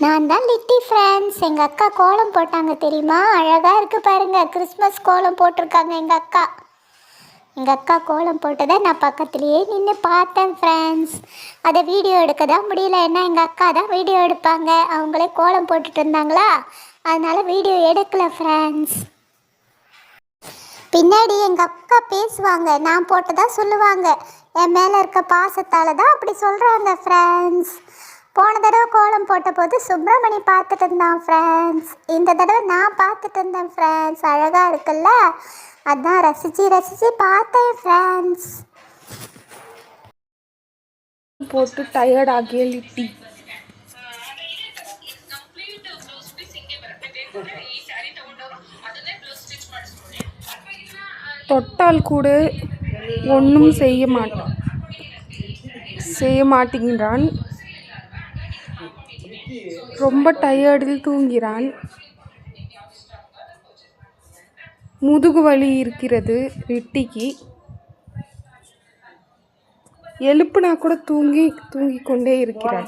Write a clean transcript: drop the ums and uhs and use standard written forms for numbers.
நான் தான் லிட்டி ஃப்ரெண்ட்ஸ். எங்கள் அக்கா கோலம் போட்டாங்க தெரியுமா? அழகாக இருக்குது பாருங்கள். கிறிஸ்மஸ் கோலம் போட்டிருக்காங்க எங்கள் அக்கா. எங்கள் அக்கா கோலம் போட்டதை நான் பக்கத்துலேயே நின்று பார்த்தேன் ஃப்ரெண்ட்ஸ். அதை வீடியோ எடுக்க தான் முடியல, ஏன்னா எங்கள் அக்கா தான் வீடியோ எடுப்பாங்க. அவங்களே கோலம் போட்டுட்டு இருந்தாங்களா, அதனால் வீடியோ எடுக்கல ஃப்ரெண்ட்ஸ். பின்னாடி எங்கள் அக்கா பேசுவாங்க, நான் போட்டதா சொல்லுவாங்க. என் மேலே இருக்க பாசத்தால் தான் அப்படி சொல்கிறாங்க ஃப்ரெண்ட்ஸ். போன தடவை கோலம் போட்ட போது சுப்பிரமணி பார்த்துட்டு இருந்தான் ஃப்ரெண்ட்ஸ். இந்த தடவை நான் பார்த்துட்டு இருந்தேன் ஃப்ரெண்ட்ஸ். அழகாக இருக்குல்ல, அதான் ரசித்து பார்த்தேன் ஃப்ரெண்ட்ஸ். போட்டு டயர்ட் ஆகிய லிட்டி. தொட்டால் கூட ஒன்றும் செய்ய மாட்டேங்கிறான். ரொம்ப டயர்டில் தூங்கிறான். முதுகு வலி இருக்கிறது லிட்டிக்கு. எழுப்புனா கூட தூங்கி கொண்டே இருக்கிறான்.